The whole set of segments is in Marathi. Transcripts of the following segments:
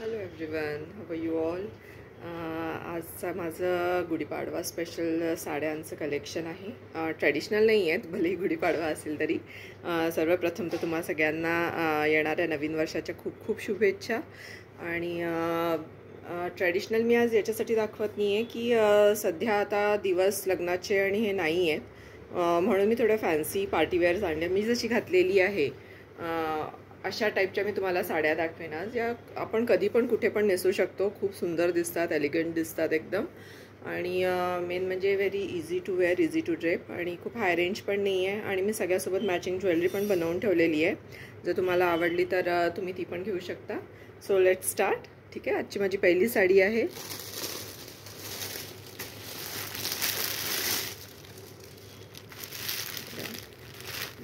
Hello everyone, how you all. आजचा माझं गुढीपाडवा स्पेशल साड्यांचं कलेक्शन आहे. ट्रॅडिशनल नाही आहेत, भलेही गुढीपाडवा असेल तरी. सर्वप्रथम तर तुम्हा सगळ्यांना येणाऱ्या नवीन वर्षाच्या खूप खूप शुभेच्छा. आणि ट्रॅडिशनल मी आज याच्यासाठी दाखवत नाही आहे की सध्या आता दिवस लग्नाचे आणि हे नाही आहेत, म्हणून मी थोड्या फॅन्सी पार्टीवेअर्स आणल्या. मी जशी घातलेली आहे अशा टाईपच्या मी तुम्हाला साड्या दाखवेन आज. या आपण कधी पण कुठे पण नेसू शकतो. खूप सुंदर दिसतात, एलिगंट दिसतात एकदम. आणि मेन म्हणजे very easy to wear, easy to drape, आणि खूप हाय रेंज पण नाही आहे. आणि मी सगळ्यासोबत मॅचिंग ज्वेलरी पण बनवून ठेवलेली आहे. जर तुम्हाला आवडली तर तुम्ही ती पण घेऊ शकता. So let start. ठीक आहे, आजची माझी पहिली साडी आहे.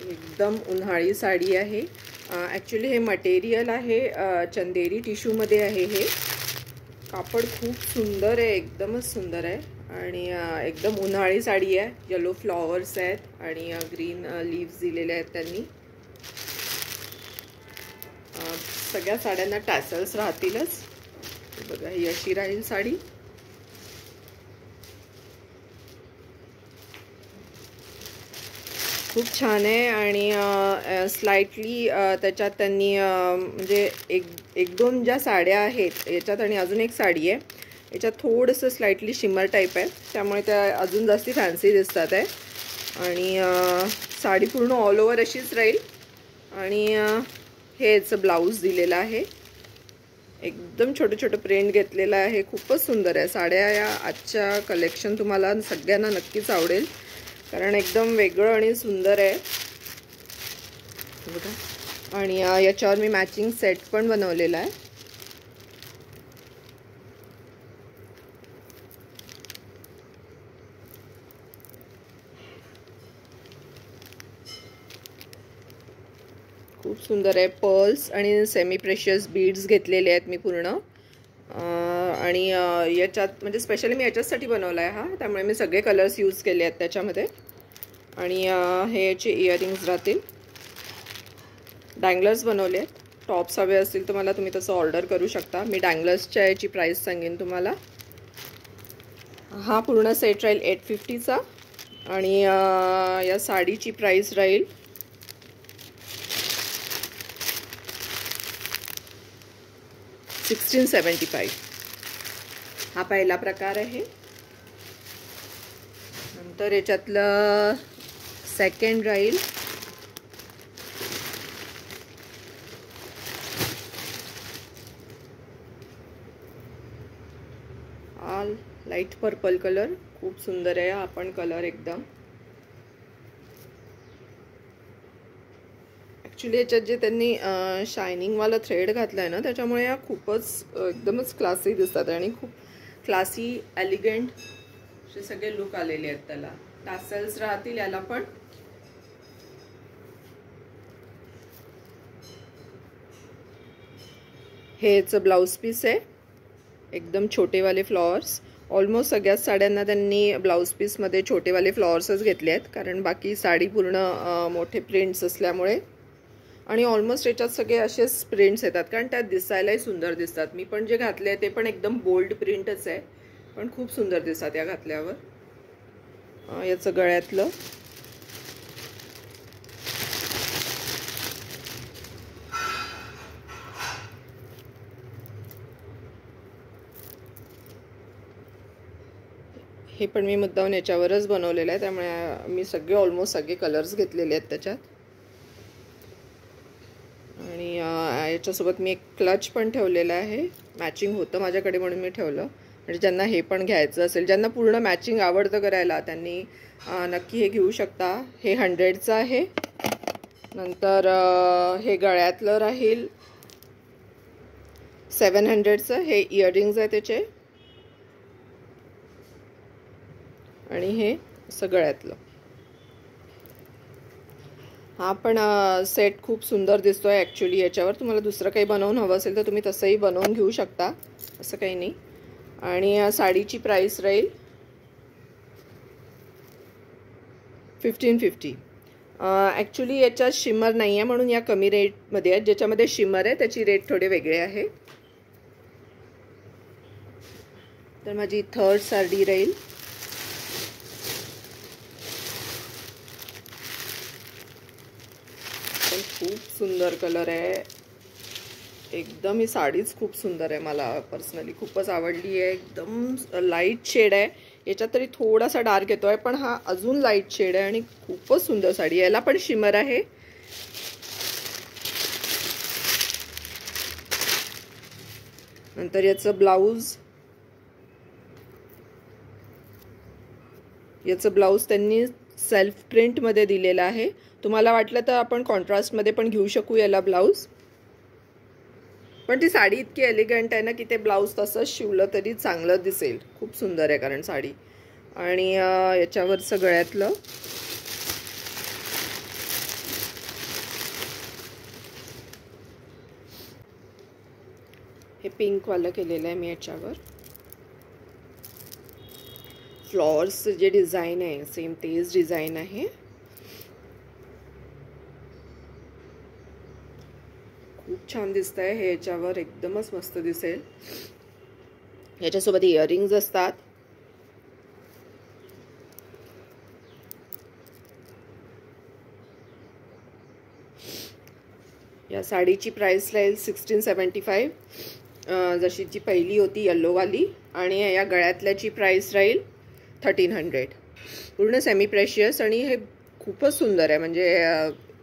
एकदम उन्हाळी साडी आहे. ॲक्च्युली हे मटेरियल आहे चंदेरी टिश्यूमध्ये आहे. हे कापड खूप सुंदर आहे, एकदमच सुंदर आहे. आणि एकदम उन्हाळी साडी आहे. येलो फ्लॉवर्स आहेत आणि ग्रीन लीव्स दिलेले आहेत त्यांनी. सगळ्या साड्यांना टॅसल्स राहतीलच. बघा, ही अशी राहील साडी. खूप छान आहे. आणि स्लाइटली त्याच्यात त्यांनी म्हणजे एक दोन ज्या साड्या आहेत याच्यात आणि अजून एक साडी आहे याच्यात थोडंसं स्लाइटली शिमर टाईप आहे, त्यामुळे त्या अजून जास्ती फॅन्सी दिसतात आहे. आणि साडी पूर्ण ऑल ओव्हर अशीच राहील. आणि हे याचं ब्लाऊज दिलेलं आहे. एकदम छोटं छोटं प्रिंट घेतलेलं आहे. खूपच सुंदर आहे. साड्या या आजच्या कलेक्शन तुम्हाला सगळ्यांना नक्कीच आवडेल, कारण एकदम वेगळं आणि सुंदर आहे. बघा, आणि याच्यावर मी मॅचिंग सेट पण बनवलेला आहे. खूप सुंदर आहे. पर्ल्स आणि सेमी प्रेशियस बीड्स घेतलेले आहेत मी पूर्ण. आणि याच्यात म्हणजे स्पेशली मी याच्यासाठी बनवला आहे हा, त्यामुळे मी सगळे कलर्स यूज केले आहेत त्याच्यामध्ये. आणि हे याचे इयरिंग्स राहतील. डँगलर्स बनवले आहेत. टॉप्स हवे असतील तर मला तुम्ही तसं ऑर्डर करू शकता. मी डँगलर्सच्या याची प्राईस सांगेन तुम्हाला. हा पूर्ण सेट राहील 850चा. आणि या साडीची प्राईस राहील 1675. हा पहिला प्रकार आहे. नंतर याच्यातलं सेकंड राहील लाईट पर्पल कलर. खूप सुंदर आहे हा पण कलर एकदम. ॲक्च्युली याच्यात जे त्यांनी शायनिंगवाला थ्रेड घातला आहे ना, त्याच्यामुळे या खूपच एकदमच क्लासी दिसतात आणि खूप क्लासी एलिगंट असे सगळे लुक आलेले आहेत त्याला. टॅसल्स राहतील याला पण. हे याचं ब्लाऊज पीस आहे. एकदम छोटेवाले फ्लॉवर्स. ऑलमोस्ट सगळ्याच साड्यांना त्यांनी ब्लाऊज पीसमध्ये छोटेवाले फ्लॉवर्सच घेतले आहेत, कारण बाकी साडी पूर्ण मोठे प्रिंट्स असल्यामुळे. आणि ऑलमोस्ट याच्यात सगळे असेच प्रिंट्स येतात, कारण त्यात दिसायलाही सुंदर दिसतात. मी पण जे घातले आहे ते पण एकदम बोल्ड प्रिंटच आहे, पण खूप सुंदर दिसतात या घातल्यावर. याचं गळ्यातलं हे पण मी मुद्दाम याच्यावरच बनवलेलं आहे, त्यामुळे मी ऑलमोस्ट सगळे कलर्स घेतलेले आहेत त्याच्यात. आणि याच्यासोबत मी एक क्लच पण ठेवलेला आहे. मॅचिंग होतं माझ्याकडे म्हणून मी ठेवलं. म्हणजे ज्यांना हे पण घ्यायचं असेल, ज्यांना पूर्ण मॅचिंग आवडतं करायला, त्यांनी नक्की हे घेऊ शकता. हे 100चं आहे. नंतर हे गळ्यातलं राहील 700चं. हे इयरिंग्स आहे त्याचे. आणि हे असं गळ्यातलं. हा पण सेट खूप सुंदर दिसतोय ॲक्च्युली. याच्यावर तुम्हाला दुसरं काही बनवून हवं असेल तर तुम्ही तसंही बनवून घेऊ शकता, असं काही नाही. आणि साडीची प्राईस राहील 1550. ॲक्च्युली याच्यात शिमर नाही आहे, म्हणून या कमी रेटमध्ये आहेत. ज्याच्यामध्ये शिमर आहे त्याची रेट थोडे वेगळे आहे. तर माझी थर्ड साडी राहील. पण खूप सुंदर कलर आहे एकदम. ही साडीच खूप सुंदर आहे, मला पर्सनली खूपच आवडली आहे. एकदम लाईट शेड आहे, याच्यात तरी थोडासा डार्क येतोय पण हा अजून लाईट शेड आहे आणि खूपच सुंदर साडी. याला पण शिमर आहे. नंतर याचं ब्लाऊज त्यांनी सेल्फ प्रिंटमध्ये दिलेलं आहे. तुम्हाला वाटलं तर आपण कॉन्ट्रास्टमध्ये पण घेऊ शकू याला ब्लाऊज, पण ती साडी इतकी एलिगंट आहे ना की ते ब्लाऊज तसंच शिवलं तरी चांगलं दिसेल. खूप सुंदर आहे कारण साडी. आणि याच्यावरचं गळ्यातलं हे पिंकवालं केलेलं आहे मी. याच्यावर फ्लॉवर्स जे डिझाईन आहे सेम तेच डिझाईन आहे. खूप छान दिसत आहे हे. याच्यावर एकदमच मस्त दिसेल. याच्यासोबत इयरिंग्स असतात. या साडीची प्राइस राहील 1675, जशी जी पहिली होती येल्लोवाली. आणि या गळ्यातल्याची प्राइस राहील 1300. पूर्ण सेमी प्रेशियस आणि हे खूपच सुंदर आहे. म्हणजे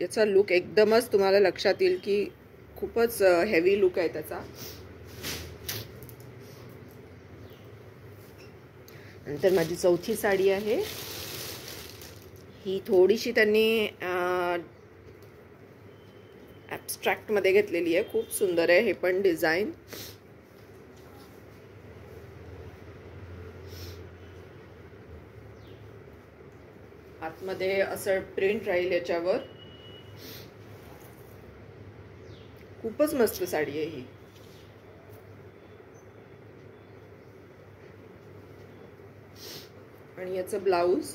याचा लुक एकदमच तुम्हाला लक्षात येईल की खूपच हेवी लुक आहे त्याचा. नंतर माझी चौथी साडी आहे. ही थोडीशी त्यांनी ॲब्स्ट्रॅक्ट मध्ये घेतलेली आहे. खूप सुंदर आहे हे पण डिझाईन. आतमध्ये असं प्रिंट राहील याच्यावर. खूपच मस्त साडी आहे ही. आणि याचं ब्लाऊज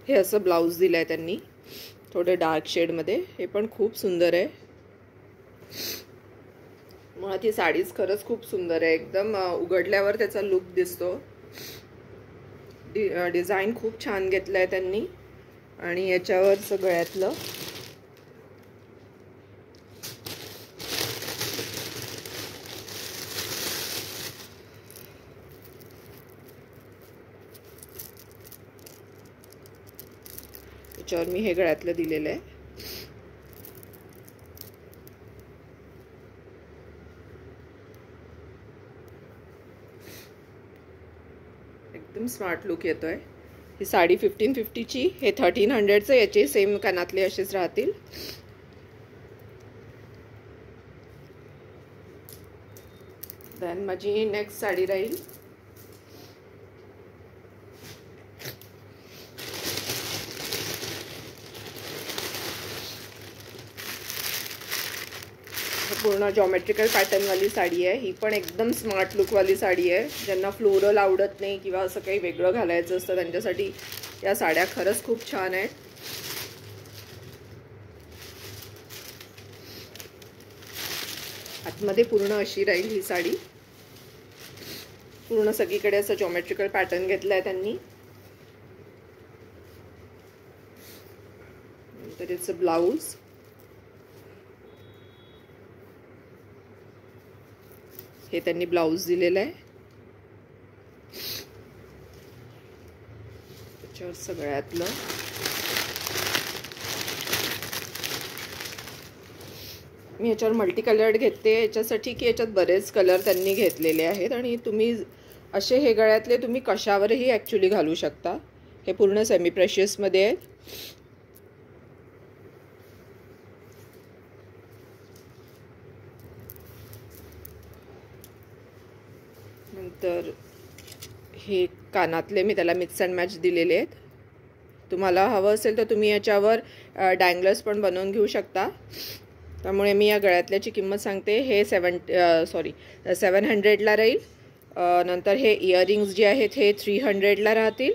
हे असं ब्लाऊज दिलंय त्यांनी थोडं डार्क शेड मध्ये. हे पण खूप सुंदर आहे. मुळात ही साडीच खरंच खूप सुंदर आहे. एकदम उघडल्यावर त्याचा लुक दिसतो. डिझाईन खूप छान घेतलाय त्यांनी. आणि याच्यावर गळ्यातलं याच्यावर मी हे गळ्यातलं दिलेलं आहे. एकदम स्मार्ट लुक येतोय. ही साडी 1550ची, हे 1300चं. याचे सेम कानातले असेच राहतील. देन माझी नेक्स्ट साडी राहील पूर्ण जॉमेट्रिकल पॅटर्न वाली साडी आहे. ही पण एकदम स्मार्ट लुक वाली साडी आहे. ज्यांना फ्लोरल आवडत नाही किंवा असं काही वेगळं घालायचं असतं त्यांच्यासाठी या साड्या खरंच खूप छान आहेत. आतमध्ये पूर्ण अशी राहील ही साडी. पूर्ण सगळीकडे असं जॉमेट्रिकल पॅटर्न घेतलाय त्यांनी. नंतर याचं ब्लाऊज हे त्यांनी ब्लाऊज दिलेलं आहे. त्याच्यावर सगळ्यातलं मी याच्यावर मल्टी कलर्ड घेते याच्यासाठी की याच्यात बरेच कलर त्यांनी घेतलेले आहेत. आणि तुम्ही असे हे गळ्यातले तुम्ही कशावरही ॲक्च्युली घालू शकता. हे पूर्ण सेमी प्रेशियसमध्ये आहेत. नंतर हे कानातले मी त्याला मिक्स अँड मॅच दिलेले आहेत. तुम्हाला हवं असेल तर तुम्ही याच्यावर डँगलर्स पण बनवून घेऊ शकता. त्यामुळे मी या गळ्यातल्याची किंमत सांगते. हे 700ला राहील. नंतर हे इयरिंग्स जे आहेत हे 300ला राहतील.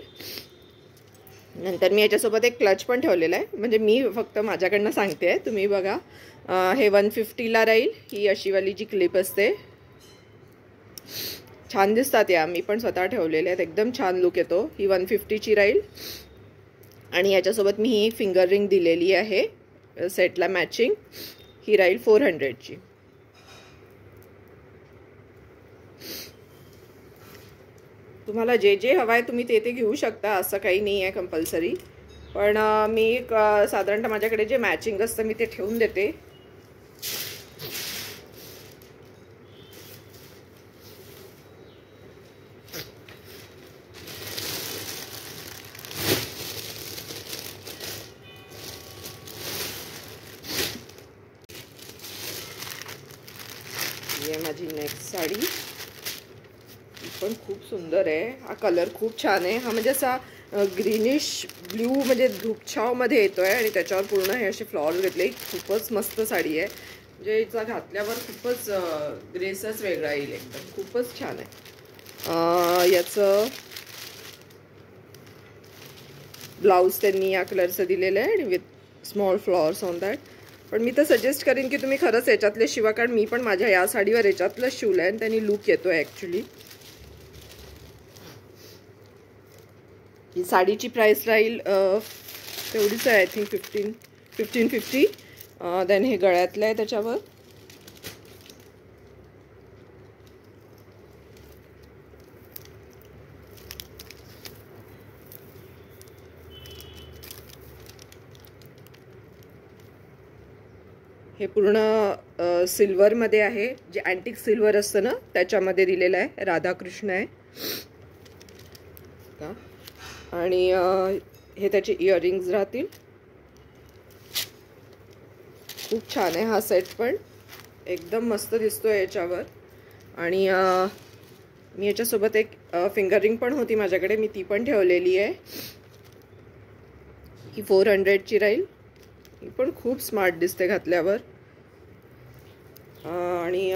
नंतर मी याच्यासोबत एक क्लच पण ठेवलेला आहे, म्हणजे मी फक्त माझ्याकडनं सांगते आहे, तुम्ही बघा. हे 150ला राहील. ही अशीवाली जी क्लिप असते, छान दिसतात या, मी पण स्वतः ठेवलेले आहेत, एकदम छान लुक येतो. ही 150ची राहील. आणि याच्यासोबत मी ही फिंगर रिंग दिलेली आहे सेटला मॅचिंग. ही राहील 400ची. तुम्हाला जे जे हवं आहे तुम्ही ते घेऊ शकता, असं काही नाही आहे कंपल्सरी. पण मी साधारणतः माझ्याकडे जे मॅचिंग असतं मी ते ठेवून देते. ही माझी नेक्स्ट साडी, ही पण खूप सुंदर आहे. हा कलर खूप छान आहे. हा म्हणजे असा ग्रीनिश ब्ल्यू म्हणजे धूपछावमध्ये येतो आहे आणि त्याच्यावर पूर्ण हे असे फ्लॉवर्स घेतले. खूपच मस्त साडी आहे, म्हणजे हिचा घातल्यावर खूपच ग्रेसच वेगळा येईल, एकदम खूपच छान आहे. याचं ब्लाऊज त्यांनी या कलरचं दिलेलं आहे आणि with small flowers on that. पण मी तर सजेस्ट करेन की तुम्ही खरंच याच्यातले शिवा, कारण मी पण माझ्या या साडीवर याच्यातलंच शिवलं आहे आणि त्यांनी लुक येतो आहे ॲक्च्युली. ही साडीची प्राईस राहील तेवढीच आहे, आय थिंक 1550. देन हे गळ्यातलं आहे त्याच्यावर. हे पूर्ण सिल्वरमध्ये आहे, जे अँटिक सिल्वर असतं ना त्याच्यामध्ये दिलेलं आहे. राधाकृष्ण आहे का. आणि हे त्याचे इयरिंग्स राहतील. खूप छान आहे हा सेट, पण एकदम मस्त दिसतो याच्यावर. आणि मी याच्यासोबत एक फिंगर रिंग पण होती माझ्याकडे, मी ती पण ठेवलेली आहे. ही 400ची राहील. ही पण खूप स्मार्ट दिसते घातल्यावर. आणि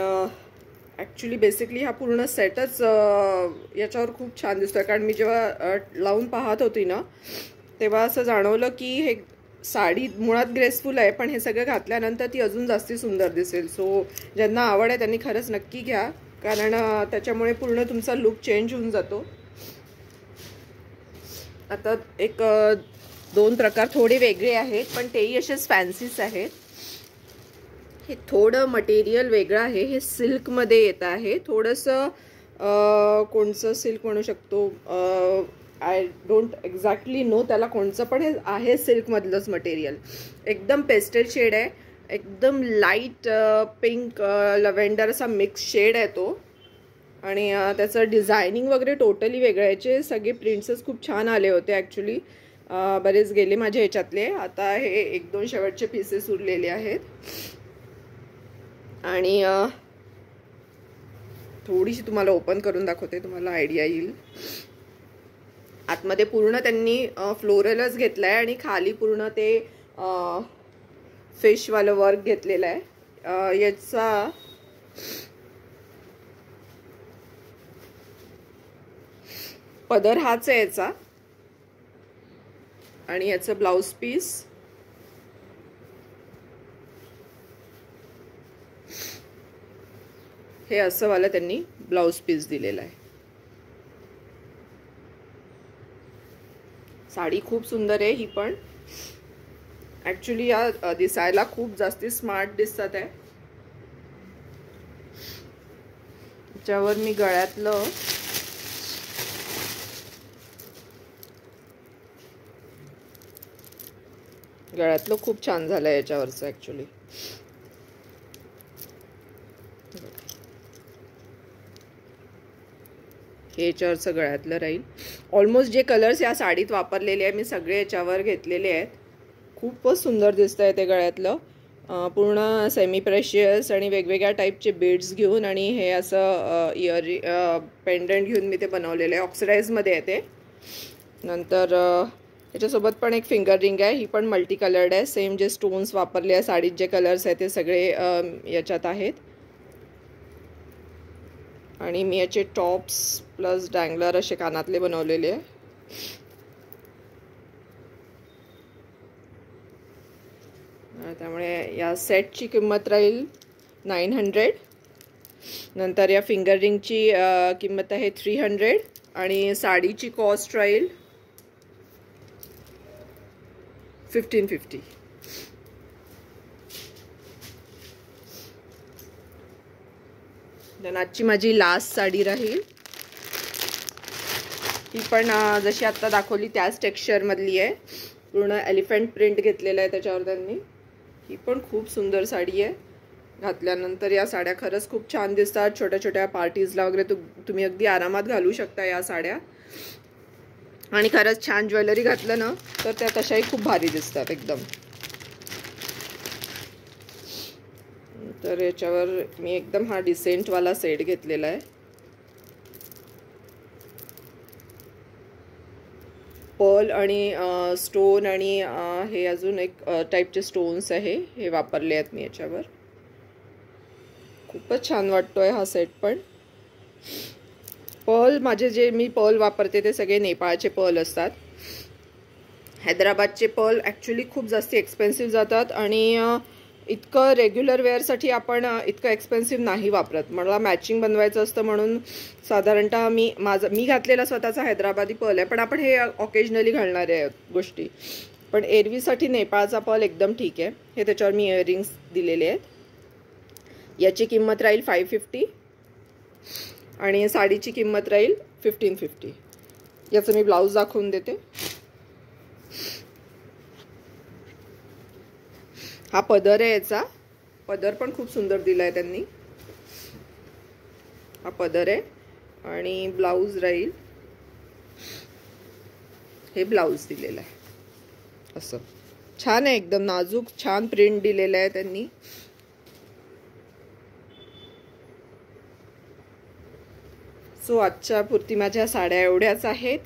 ॲक्च्युली बेसिकली हा पूर्ण सेटच याच्यावर खूप छान दिसतोय, कारण मी जेव्हा लावून पाहत होती ना तेव्हा असं जाणवलं की हे साडी मुळात ग्रेसफुल आहे, पण हे सगळं घातल्यानंतर ती अजून जास्ती सुंदर दिसेल. सो ज्यांना आवड आहे त्यांनी खरंच नक्की घ्या, कारण त्याच्यामुळे पूर्ण तुमचा लुक चेंज होऊन जातो. आता एक 2 प्रकार थोडे वेगळे आहेत, पण तेही असेच फॅन्सीच आहेत. हे थोडं मटेरियल वेगळं आहे, हे सिल्कमध्ये येत आहे. थोडंसं कोणचं सिल्क म्हणू शकतो, आय डोंट एक्झॅक्टली नो त्याला कोणचं, पण हे आहे सिल्कमधलंच मटेरियल. एकदम पेस्टल शेड आहे, एकदम लाईट पिंक लव्हेंडर असा मिक्स शेड आहे तो. आणि त्याचं डिझायनिंग वगैरे टोटली वेगळं. याचे सगळे प्रिंट्सच खूप छान आले होते ॲक्च्युली, बरेच गेले माझ्या ह्याच्यातले. आता हे 1-2 शेवटचे पीसेस उरलेले आहेत. आणि थोडीशी तुम्हाला ओपन करून दाखवते, तुम्हाला आयडिया येईल. आतमध्ये पूर्ण त्यांनी फ्लोरलच घेतलं आहे आणि खाली पूर्ण ते फिशवालं वर्क घेतलेलं आहे. याचा पदर हाच आहे याचा. आणि याचं ब्लाउज पीस हे असं वाला त्यांनी ब्लाउज पीस दिलेला आहे. साडी खूप सुंदर आहे ही पण. ॲक्च्युली या दिसायला खूप जास्ती स्मार्ट दिसतात आहे. त्याच्यावर मी गळ्यातलं खूप छान झालं आहे याच्यावरचं ॲक्च्युली. हे याच्यावरचं गळ्यातलं राहील. ऑलमोस्ट जे कलर्स या साडीत वापरलेले आहे मी सगळे याच्यावर घेतलेले आहेत. खूपच सुंदर दिसतं आहे ते गळ्यातलं. पूर्ण सेमी प्रेशियस आणि वेगवेगळ्या टाईपचे बीड्स घेऊन आणि हे असं पेंडंट घेऊन मी ते बनवलेलं आहे. ऑक्सिडाईजमध्ये आहे ते. नंतर याच्यासोबत पण एक फिंगर रिंग आहे, ही पण मल्टी कलर्ड आहे. सेम जे स्टोन्स वापरले आहे साडीत, जे कलर्स आहेत ते सगळे याच्यात आहेत. आणि मी याचे टॉप्स प्लस डँगलर असे कानातले बनवलेले आहे. त्यामुळे या सेटची किंमत राहील 900. नंतर या फिंगर रिंगची किंमत आहे 300 आणि साडीची कॉस्ट राहील 1550. then आजची माझी लास्ट साडी राहील. ही पण जशी आत्ता दाखवली त्याच टेक्स्चरमधली आहे. पूर्ण एलिफंट प्रिंट घेतलेलं आहे त्याच्यावर त्यांनी. ही पण खूप सुंदर साडी आहे. घातल्यानंतर या साड्या खरंच खूप छान दिसतात. छोट्या छोट्या पार्टीजला वगैरे तुम्ही अगदी आरामात घालू शकता या साड्या. आणि खरंच छान ज्वेलरी घातलं ना तर त्या तशाही खूप भारी दिसतात एकदम. तर याच्यावर मी एकदम हा डिसेंटवाला सेट घेतलेला आहे. पर्ल आणि स्टोन आणि हे अजून एक टाईपचे स्टोन्स आहे हे वापरले आहेत मी याच्यावर. खूपच छान वाटतोय हा सेट पण. पर्ल माझे जे मी पर्ल वापरते ते सगळे नेपाळचे पर्ल असतात. हैदराबादचे पर्ल ॲक्च्युली खूप जास्त एक्सपेन्सिव्ह जातात आणि इतकं रेग्युलर वेअरसाठी आपण इतकं एक्सपेन्सिव्ह नाही वापरत. मला मॅचिंग बनवायचं असतं म्हणून साधारणतः मी घातलेला स्वतःचा हैदराबादी पर्ल आहे. पण आपण हे ऑकेजनली घालणारे गोष्टी. पण एरवीसाठी नेपाळचा पर्ल एकदम ठीक आहे. हे त्याच्यावर मी इयरिंग्स दिलेले आहेत. याची किंमत राहील 550 आणि साडीची किंमत राहील 1550. याचं मी ब्लाऊज दाखवून देते. हा पदर आहे. याचा पदर पण खूप सुंदर दिला आहे त्यांनी. हा पदर आहे आणि ब्लाऊज राहील हे ब्लाऊज दिलेलं आहे. असं छान आहे एकदम नाजूक छान प्रिंट दिलेलं आहे त्यांनी. सो आजच्या पुरती माझ्या साड्या एवढ्याच आहेत.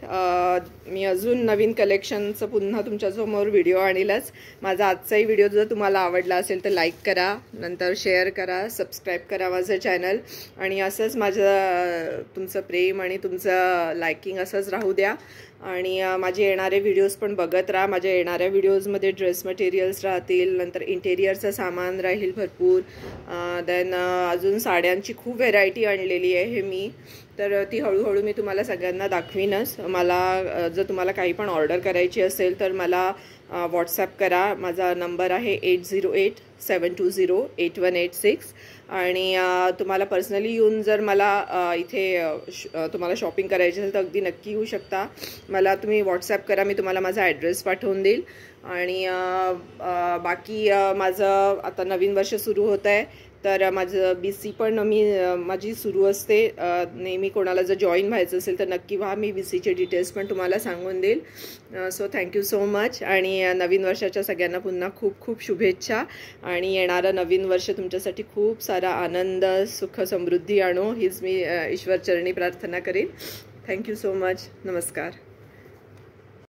मी अजून नवीन कलेक्शनचं पुन्हा तुमच्यासमोर व्हिडिओ आणीलच. माझा आजचाही व्हिडिओ जर तुम्हाला आवडला असेल तर लाईक करा, नंतर शेअर करा, सबस्क्राईब करा माझं चॅनल. आणि असंच माझं तुमचं प्रेम आणि तुमचं लायकिंग असंच राहू द्या. आणि माझे येणारे व्हिडिओज पण बघत राहा. माझ्या येणाऱ्या व्हिडिओजमध्ये ड्रेस मटेरियल्स राहतील, नंतर इंटेरियरचं सामान राहील भरपूर. देन अजून साड्यांची खूप व्हेरायटी आणलेली आहे मी. तर ती हळूहळू मी तुम्हाला सगळ्यांना दाखवीनच. मला जर तुम्हाला काही पण ऑर्डर करायची असेल तर मला व्हॉट्सॲप करा. माझा नंबर आहे 8087208186. आणि तुम्हाला पर्सनली येऊन जर मला इथे तुम्हाला शॉपिंग करायची असेल तर अगदी नक्की येऊ शकता. मला तुम्ही व्हॉट्सॲप करा, मी तुम्हाला माझा ॲड्रेस पाठवून देईल. आणि बाकी माझं आता नवीन वर्ष सुरू होत आहे तर माझं BC पण माझी सुरू असते नेहमी. कोणाला जर जॉईन व्हायचं असेल तर नक्की व्हा. मी BCचे डिटेल्स पण तुम्हाला सांगून देईल. So thank you so much. आणि नवीन वर्षाच्या सगळ्यांना पुन्हा खूप खूप शुभेच्छा. आणि येणारं नवीन वर्ष तुमच्यासाठी खूप सारा आनंद सुख समृद्धी आणो हीच मी ईश्वरचरणी प्रार्थना करेन. Thank you so much. नमस्कार.